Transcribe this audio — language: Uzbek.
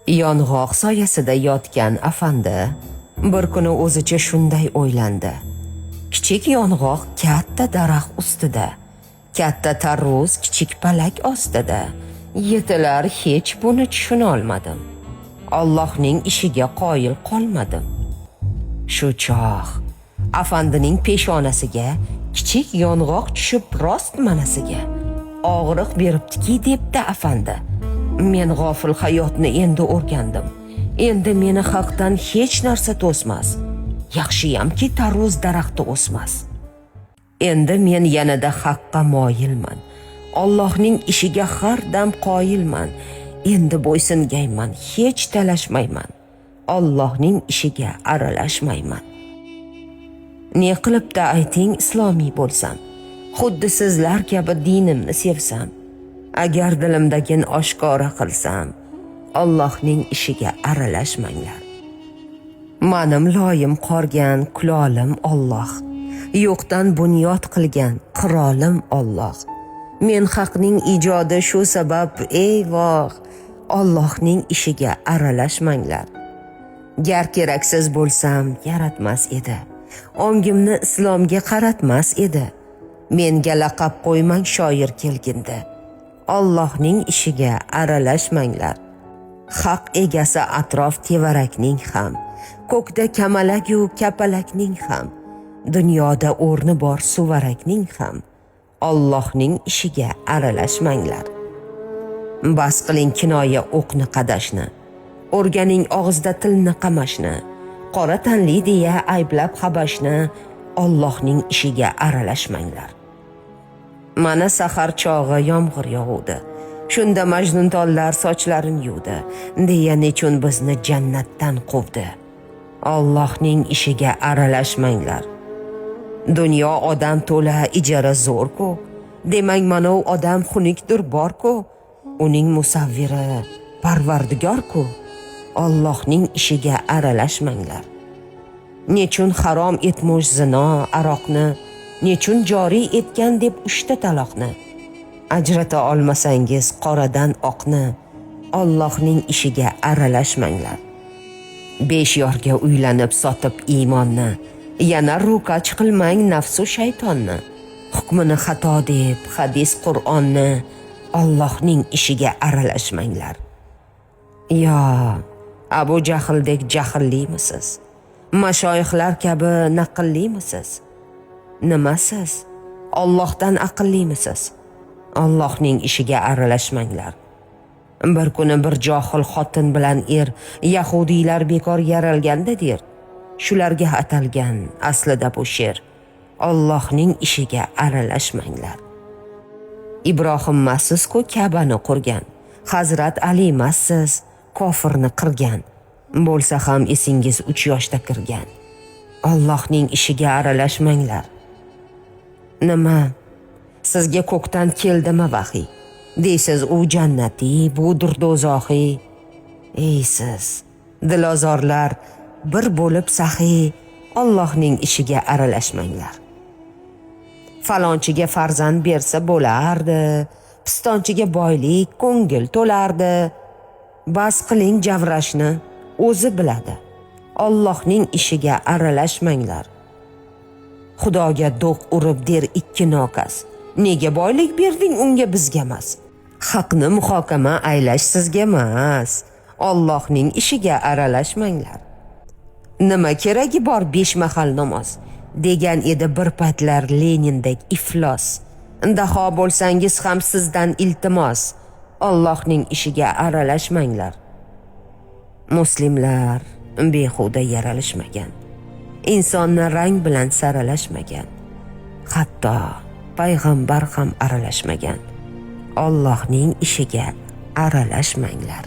Yong'oq soyasida yotgan afandi bir kuni o'zicha shunday o'ylandi. Kichik yong'oq katta daraxt ustida, katta tarvuz kichik palak ostida. Yetilar hech buni tushuna olmadim. Allohning ishiga qoyil qolmadim. Shu chog' afandining peshonasiga kichik yong'oq tushib rost manasiga og'riq beribdiki, debdi afandi. Men g'ofil hayotni endi o'rgandim. Endi meni haqdan hech narsa to'smas. Yaxshiyamki tarvuz daraxti o'smas. Endi men yanada haqqa moyilman. Allohning ishiga har dam qoyilman. Endi bo'ysungayman, hech talashmayman. Allohning ishiga aralashmayman. Ne qilibda ayting islomiy bo'lsam, xuddi sizlar kabi dinimni sevsam, agar dilimdagin oshkora qilsam, Allohning ishiga aralashmanglar. Manim loyim qorgan kulolim Alloh, yo'qdan bunyod qilgan qirolim Alloh. Men haqning ijodi shu sabab eyvoh, Allohning ishiga aralashmanglar. Gar keraksiz bo'lsam yaratmas edi, ongimni islomga qaratmas edi. Menga laqab qo'ymang shoir kelgindi, Allohning ishiga aralashmanglar. Haq egasi atrof tevarakning ham, ko'kda kamalak-yu kapalakning ham, dunyoda o'rni bor suvarakning ham, Allohning ishiga aralashmanglar. Bas qiling kinoya o'qni qadashni, o'rganing og'izda tilni qamashni, qora tanli deya ayblab habashni, Allohning ishiga aralashmanglar. Mana sahar chog'i yomg'ir yog'uvdi, shunda majnun tollar sochlarin yuvdi, deya nechun bizni jannatdan quvdi. Allohning ishiga aralashmanglar. Dunyo odam to'la ijara zo'r-ku, demang manov odam xunukdir bor-ku, uning musavviri Parvardigor-ku. Allohning ishiga aralashmanglar. Nechun harom etmosh zino aroqni, nechun joriy etgan deb 3 ta taloqni. Ajrata olmasangiz qoradan oqni, Allohning ishiga aralashmanglar. 5 yorga uylanib sotib iymonni, yana ruqach qilmang nafsu shaytonni. Hukmini xato deb hadis Qur'onni, Allohning ishiga aralashmanglar. Yo, Abu Jahldek jahllimisiz? Mashoyixlar kabi naqllimisiz? Nima siz? Allohdan aqllimisiz? Allohning ishiga aralashmanglar. Bir kuni bir johil xotin bilan yahudiylar bekor yaralganda der. Shularga atalgan aslida bu she'r. Allohning ishiga aralashmanglar. Ibrohim massiz-ku Ka'bani qurgan, Hazrat Ali massiz kofirni qirgan. Bo'lsa ham esingiz 3 yoshda kirgan. Allohning ishiga aralashmanglar. Nima? Sizga ko'kdan keldimi vahiy? Deysiz u jannatiy, budir do'zaxiy. Ey siz, dilozorlar bir bo'lib saxiy, Allohning ishiga aralashmanglar. Falonchiga farzand bersa bo'lardi, pistonchiga boylik ko'ngil to'lardi. Bas qiling javrashni, o'zi biladi. Allohning ishiga aralashmanglar. Xudoga do'q urib der 2 nokas, nega boylik berding unga bizga emas? Haqni muhokama aylash sizga emas, Allohning ishiga aralashmanglar. Nima keragi bor 5 mahal namoz, degan edi bir paytlar Lenindek iflos. Daho bo'lsangiz ham sizdan iltimos, Allohning ishiga aralashmanglar. Muslimlar behuda yaralishmagan, insonni rang bilan saralashmagan, hatto payg'ambar ham aralashmagan. Allohning ishiga aralashmanglar.